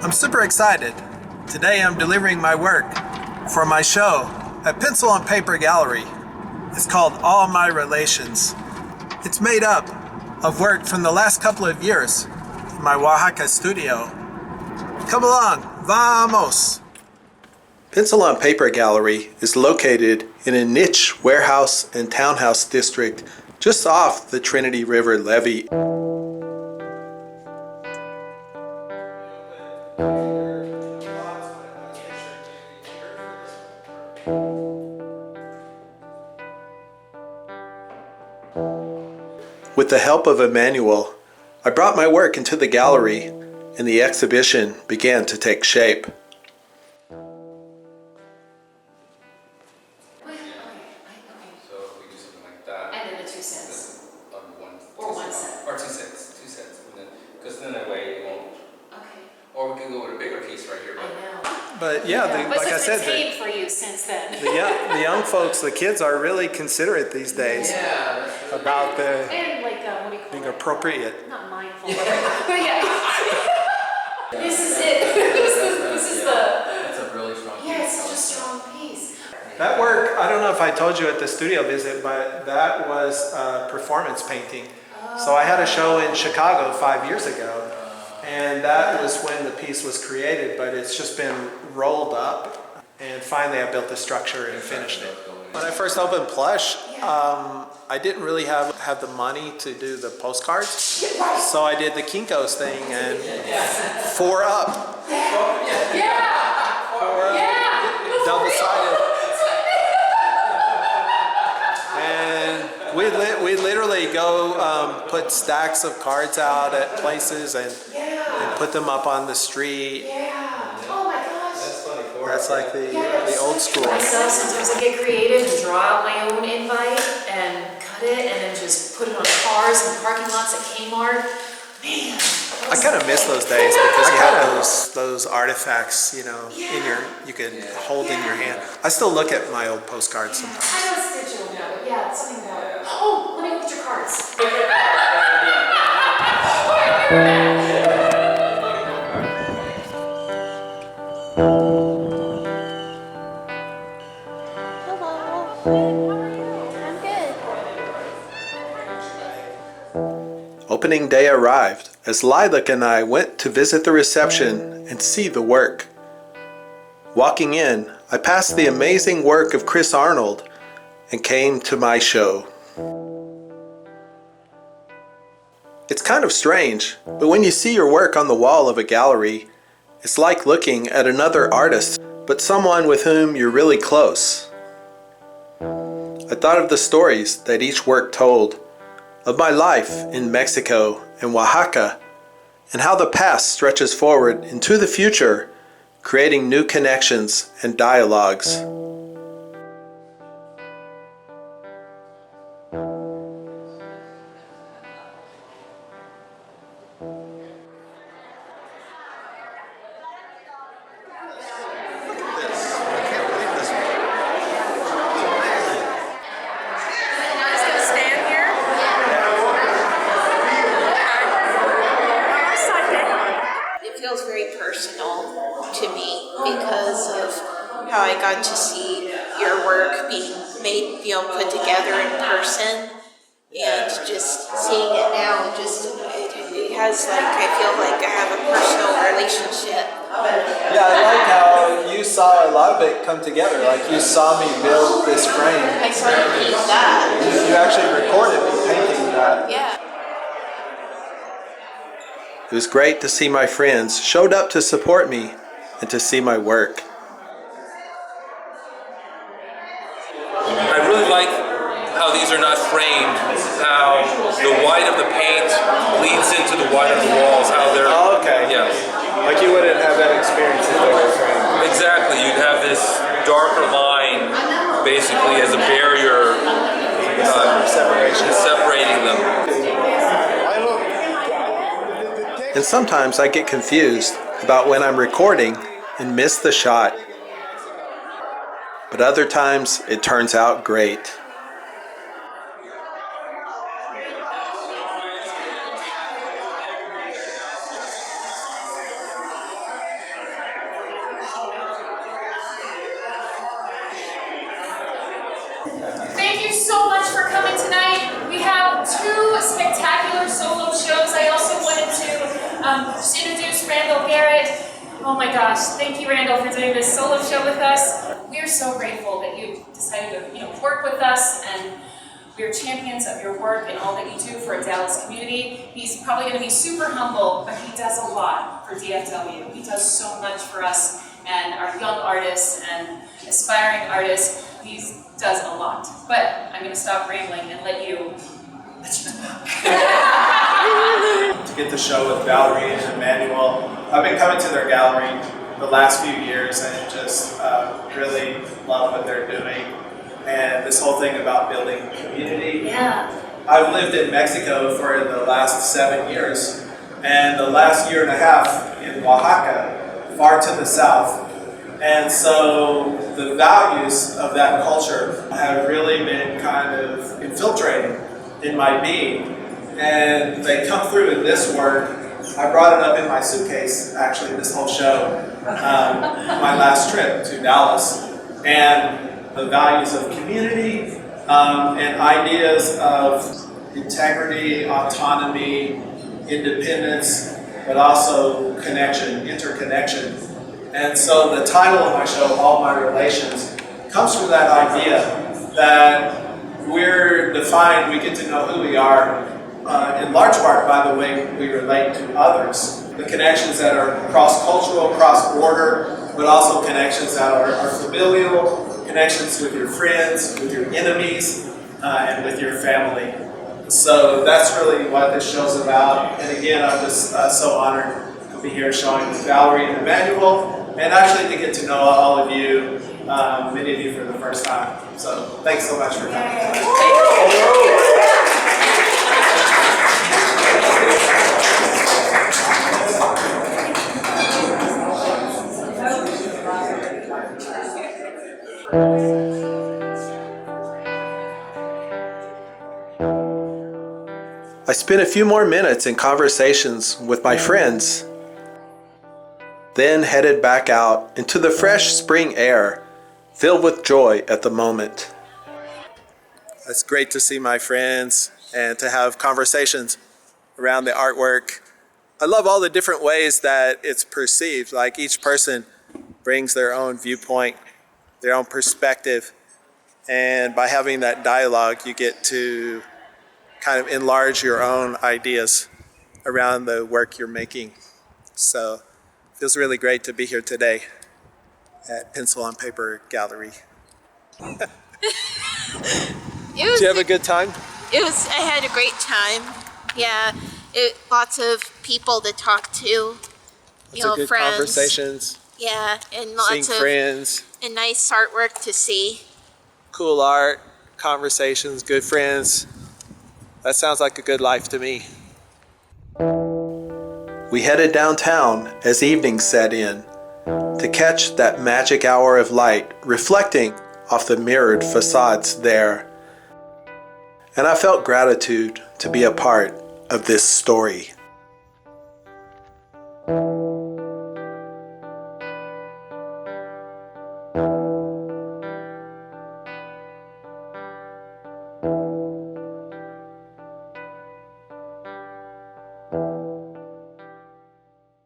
I'm super excited. Today I'm delivering my work for my show at Pencil and Paper Gallery. It's called All My Relations. It's made up of work from the last couple of years in my Oaxaca studio. Come along, vamos! Pencil on Paper Gallery is located in a niche warehouse and townhouse district just off the Trinity River levee. With the help of a manual, I brought my work into the gallery and the exhibition began to take shape. So if we do something like that. And then the 2 cents. Or 1 cent. Or 2 cents. 2 cents. Because then that way it won't. Okay. Or we could go with a bigger piece right here. I know. But yeah, But like I said, it's been for you since then. the young folks, the kids are really considerate these days about the And like, what do you call being it? appropriate. Not mindful, but yeah. This is it. This is the. That's a really strong piece. Yeah, it's such a strong piece. That work, I don't know if I told you at the studio visit, but that was performance painting. So I had a show in Chicago 5 years ago, and that was when the piece was created, but it's just been rolled up, and finally I built the structure and finished it. When I first opened Plush, I didn't really have the money to do the postcards, so I did the Kinko's thing and 4 up. Double-sided. And we literally go put stacks of cards out at places and put them up on the street. Oh my gosh. That's like the old school. Myself, sometimes I get creative and draw out my own invite and cut it and then just put it on cars and parking lots at Kmart. Man. I kind of miss those days because you had those artifacts, you could hold in your hand. I still look at my old postcards sometimes. I know it's digital now, but yeah, it's something about it. Oh, let me look at your cards. Opening day arrived as Lilac and I went to visit the reception and see the work. Walking in, I passed the amazing work of Chris Arnold and came to my show. It's kind of strange, but when you see your work on the wall of a gallery, it's like looking at another artist, but someone with whom you're really close. I thought of the stories that each work told, of my life in Mexico and Oaxaca, and how the past stretches forward into the future, creating new connections and dialogues. To me because of how I got to see your work being made, put together in person, and just seeing it now, it has I feel like I have a personal relationship. Yeah, I like how you saw a lot of it come together. Like you saw me build this frame. I saw you paint that. You actually recorded me painting that. Yeah. It was great to see my friends showed up to support me and to see my work. I really like how these are not framed, how the white of the paint bleeds into the white of the walls, how they're... Oh, okay. Yeah. Like you wouldn't have that experience if they were framed. Exactly. You'd have this darker line basically as a barrier separating them. And sometimes I get confused about when I'm recording and miss the shot. But other times it turns out great. Oh my gosh, thank you, Randall, for doing this solo show with us. We are so grateful that you decided to work with us, and we are champions of your work and all that you do for a Dallas community. He's probably going to be super humble, but he does a lot for DFW. He does so much for us and our young artists and aspiring artists. He does a lot. But I'm going to stop rambling and let you To get the show with Valerie and Emmanuel. I've been coming to their gallery the last few years and just really love what they're doing. And this whole thing about building community. Yeah. I've lived in Mexico for the last 7 years, and the last year and a half in Oaxaca, far to the south. And so the values of that culture have really been kind of infiltrating in my being. And they come through in this work. I brought it up in my suitcase, actually, this whole show, my last trip to Dallas. And the values of community and ideas of integrity, autonomy, independence, but also connection, interconnection. And so the title of my show, All My Relations, comes from that idea that we're defined, we get to know who we are in large part by the way we relate to others. The connections that are cross-cultural, cross-border, but also connections that are familial, connections with your friends, with your enemies, and with your family. So that's really what this show's about. And again, I'm just so honored to be here showing with Valerie and Emmanuel, and actually to get to know all of you, many of you for the first time. So thanks so much for coming. I spent a few more minutes in conversations with my friends, then headed back out into the fresh spring air, filled with joy at the moment. It's great to see my friends and to have conversations around the artwork. I love all the different ways that it's perceived, like each person brings their own viewpoint, their own perspective, and by having that dialogue, you get to kind of enlarge your own ideas around the work you're making. So it feels really great to be here today at Pencil on Paper Gallery. Did you have a good time? I had a great time. Yeah, lots of people to talk to. Good friends. Conversations. Yeah, and lots seeing of friends. And nice artwork to see. Cool art, conversations, good friends. That sounds like a good life to me. We headed downtown as evening set in to catch that magic hour of light reflecting off the mirrored facades there. And I felt gratitude to be a part of this story.